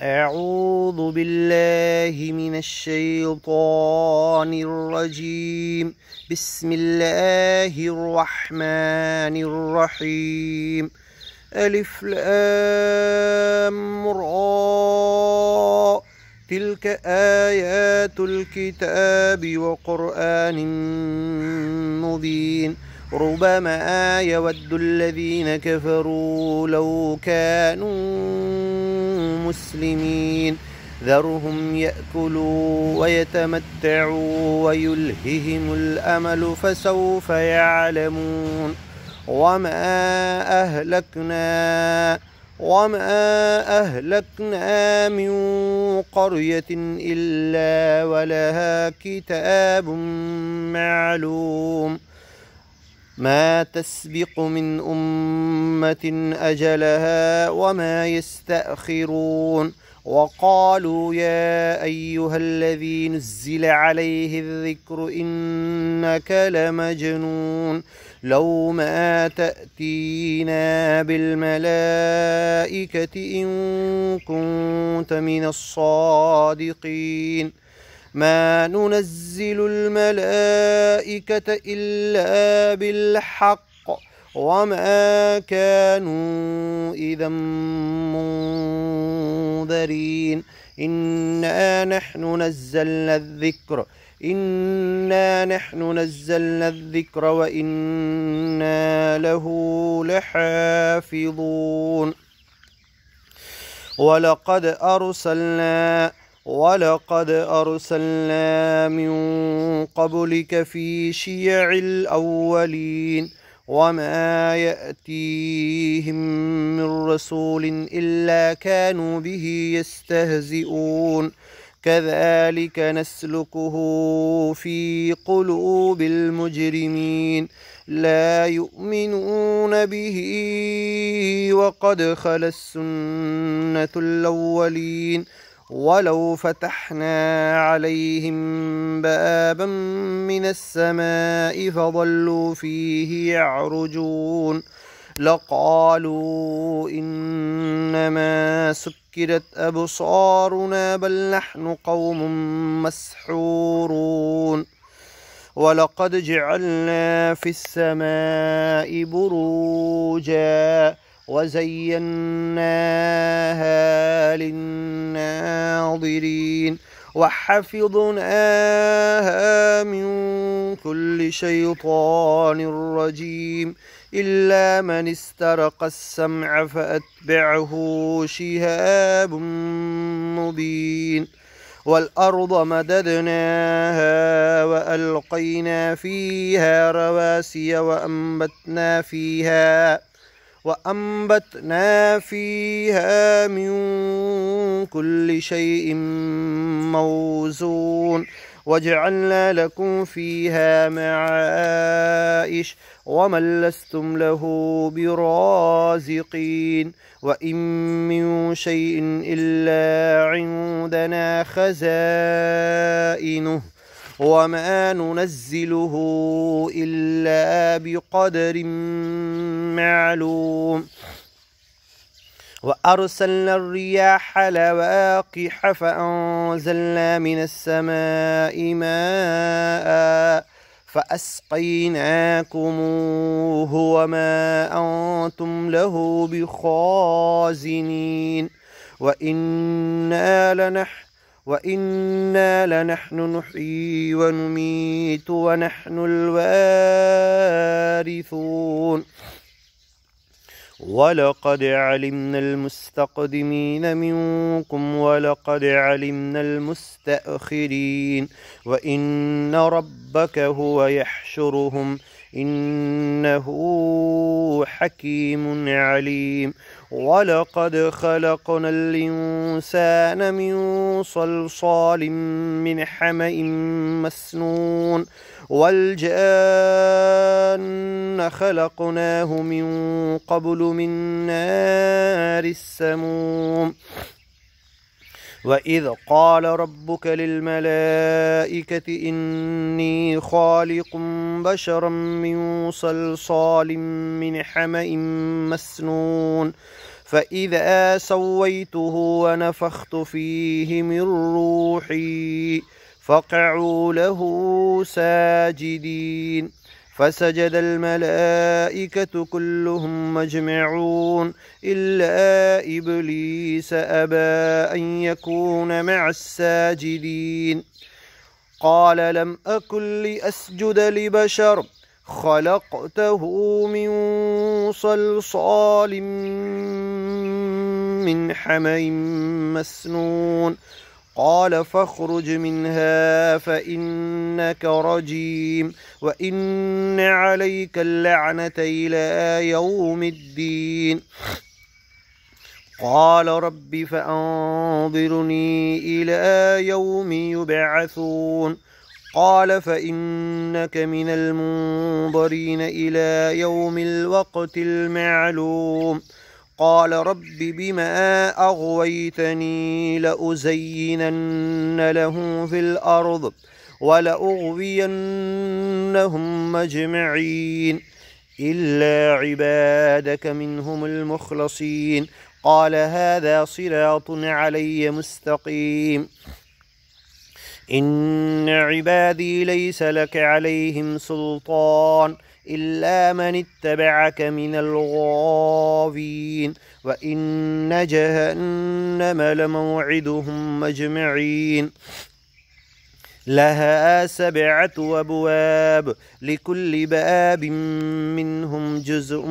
أعوذ بالله من الشيطان الرجيم. بسم الله الرحمن الرحيم. ألف لام را، تلك آيات الكتاب وقرآن مبين. ربما يود الذين كفروا لو كانوا مسلمين. ذرهم يأكلوا ويتمتعوا ويلههم الأمل فسوف يعلمون. وما أهلكنا من قرية إلا ولها كتاب معلوم. ما تسبق من أمة أجلها وما يستأخرون. وقالوا يا أيها الذي نزل عليه الذكر إنك لمجنون. لو ما تأتينا بالملائكة إن كنت من الصادقين. ما ننزل الملائكة إلا بالحق وما كانوا إذا منذرين. إنا نحن نزلنا الذكر وإنا له لحافظون. ولقد أرسلنا من قبلك في شيع الأولين وما يأتيهم من رسول إلا كانوا به يستهزئون. كذلك نسلكه في قلوب المجرمين. لا يؤمنون به وقد خلت سنة الأولين. ولو فتحنا عليهم بابا من السماء فظلوا فيه يعرجون لقالوا إنما سكرت أبصارنا بل نحن قوم مسحورون. ولقد جعلنا في السماء بروجا وزيناها للناظرين وحفظناها من كل شيطان رجيم إلا من استرق السمع فأتبعه شهاب مبين. والأرض مددناها وألقينا فيها رواسي وأنبتنا فيها من كل شيء موزون. وجعلنا لكم فيها معايش ومن لستم له برازقين. وإن من شيء إلا عندنا خزائنه وما ننزله إلا بقدر معلوم. وأرسلنا الرياح لواقح فأنزلنا من السماء ماء فأسقيناكموه وما أنتم له بخازنين. وإنا لنحن نحيي ونميت ونحن الوارثون. ولقد علمنا المستقدمين منكم ولقد علمنا المستأخرين. وإن ربك هو يحشرهم إنه حكيم عليم. ولقد خلقنا الإنسان من صلصال من حمإ مسنون. والجان خلقناه من قبل من نار السموم. وإذ قال ربك للملائكة إني خالق بشرا من صلصال من حمإ مسنون فإذا سويته ونفخت فيه من روحي فقعوا له ساجدين. فسجد الملائكة كلهم مجمعون إلا إبليس أبى أن يكون مع الساجدين. قال لم أكن لأسجد لبشر خلقته من صلصال من حمأ مسنون. قال فاخرج منها فإنك رجيم وإن عليك اللعنة إلى يوم الدين. قال رب فأنظرني إلى يوم يبعثون. قال فإنك من المنظرين إلى يوم الوقت المعلوم. قال رب بما أغويتني لأزينن له في الأرض ولأغوينهم أجمعين إلا عبادك منهم المخلصين. قال هذا صراط علي مستقيم. إن عبادي ليس لك عليهم سلطان إلا من اتبعك من الغاوين. وإن جهنم لموعدهم أجمعين. لها 7 أبواب لكل باب منهم جزء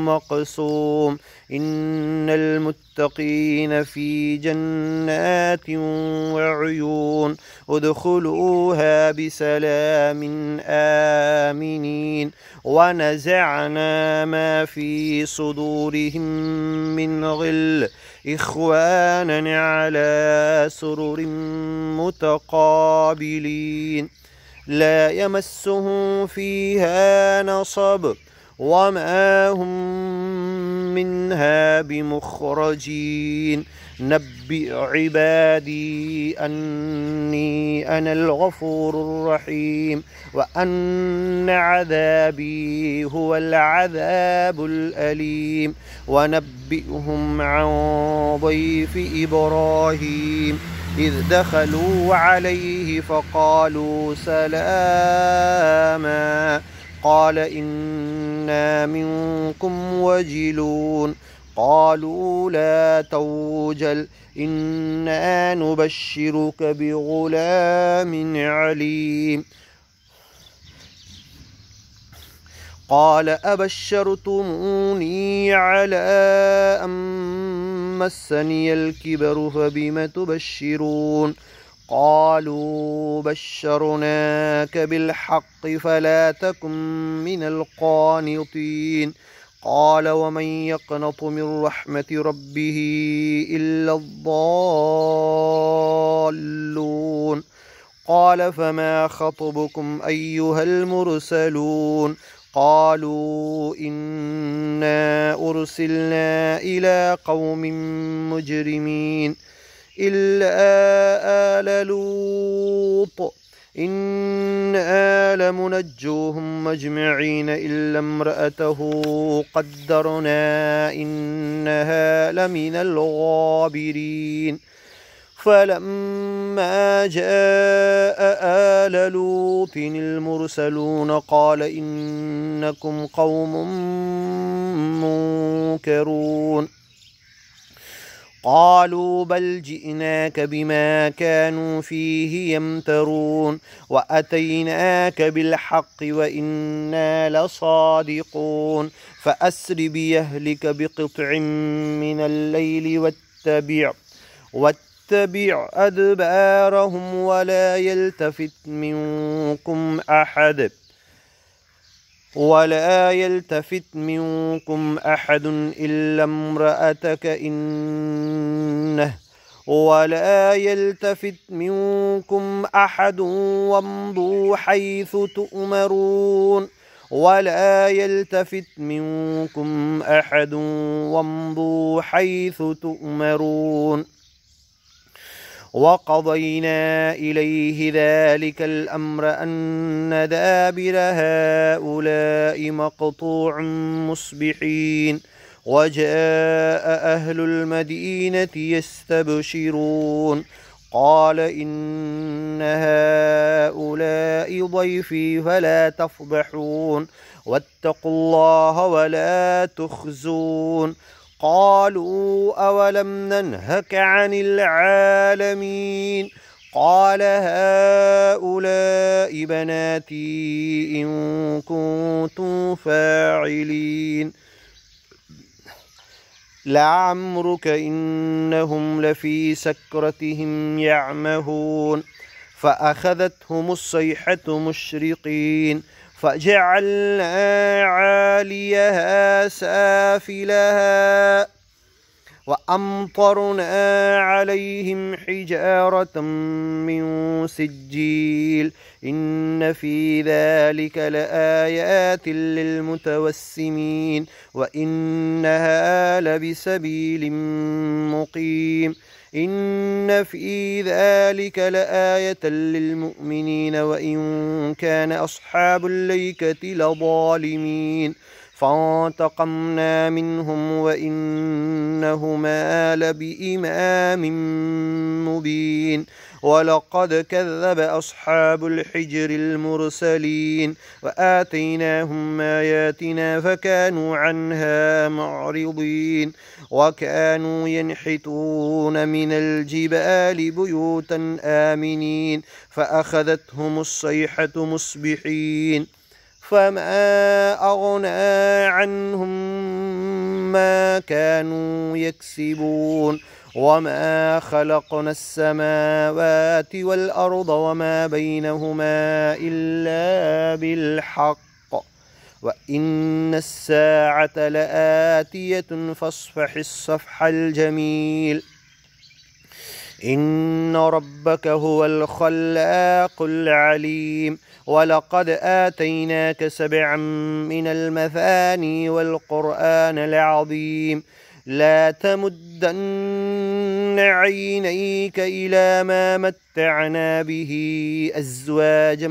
مقسوم. إن المتقين في جنات وعيون ادخلوها بسلام آمنين. ونزعنا ما في صدورهم من غل إخوانا على سرر متقابلين لا يمسهم فيها نصب وما هم منها بمخرجين. نبئ عبادي أني أنا الغفور الرحيم وأن عذابي هو العذاب الأليم. ونبئهم عن ضيف إبراهيم إذ دخلوا عليه فقالوا سلاما قال إنا منكم وجلون. قالوا لا توجل إنا نبشرك بغلام عليم. قال أبشرتموني على أن مسني الكبر فبم تبشرون. قالوا بشرناك بالحق فلا تكن من القانطين. قال ومن يقنط من رحمة ربه إلا الضالون. قال فما خطبكم أيها المرسلون. قالوا إنا أرسلنا إلى قوم مجرمين إلا آل لوط إنا لمنجوهم أجمعين إلا امرأته قدرنا إنها لمن الغابرين. فلما جاء آل لوط المرسلون قال إنكم قوم منكرون. قالوا بل جئناك بما كانوا فيه يمترون وأتيناك بالحق وإنا لصادقون. فأسر بأهلك بقطع من الليل واتبع أدبارهم ولا يلتفت منكم أحد إلا امرأتك وامضوا حيث تؤمرون. وقضينا إليه ذلك الأمر أن دابر هؤلاء مقطوع مصبحين. وجاء أهل المدينة يستبشرون قال إن هؤلاء ضيفي فلا تفضحون واتقوا الله ولا تخزون قالوا أولم ننهك عن العالمين قال هؤلاء بناتي إن كنتم فاعلين لعمرك إنهم لفي سكرتهم يعمهون فأخذتهم الصيحة مشرقين فجعلنا عاليها سافلها وأمطرنا عليهم حجارة من سجيل إن في ذلك لآيات للمتوسمين وإنها لبسبيل مقيم إن في ذلك لآية للمؤمنين وإن كان أصحاب الأيكة لظالمين فانتقمنا منهم وإنهما لبإمام مبين ولقد كذب أصحاب الحجر المرسلين وآتيناهم آياتنا فكانوا عنها معرضين وكانوا ينحتون من الجبال بيوتا آمنين فأخذتهم الصيحة مصبحين فما أغنى عنهم ما كانوا يكسبون وما خلقنا السماوات والأرض وما بينهما إلا بالحق وإن الساعة لآتية فاصفح الصفح الجميل إن ربك هو الخلاق العليم ولقد آتيناك 7 من المثاني والقرآن العظيم لا تمدن عينيك إلى ما متعنا به أزواجا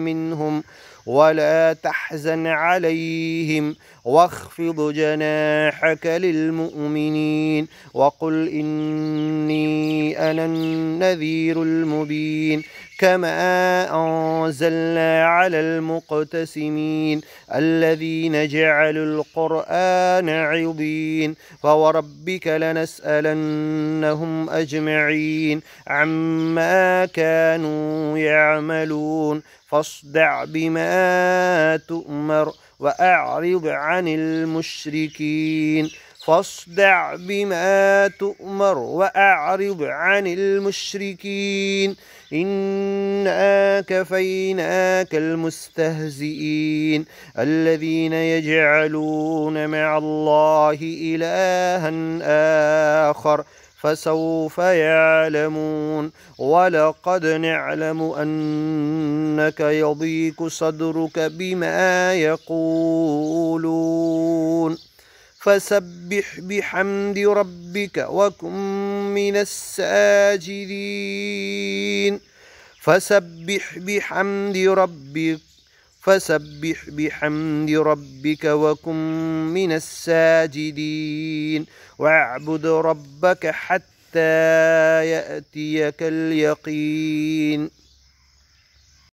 منهم ولا تحزن عليهم واخفض جناحك للمؤمنين وقل إني أنا النذير المبين كما أنزلنا على المقتسمين الذين جعلوا القرآن عضين فوربك لنسألنهم أجمعين عما كانوا يعملون فاصدع بما تؤمر وأعرض عن المشركين فاصدع بما تؤمر وأعرض عن المشركين إنا كفيناك المستهزئين الذين يجعلون مع الله إلها آخر فسوف يعلمون ولقد نعلم أنك يضيق صدرك بما يقولون فسبح بحمد ربك وكن من الساجدين فسبح بحمد ربك وكن من الساجدين واعبد ربك حتى يأتيك اليقين.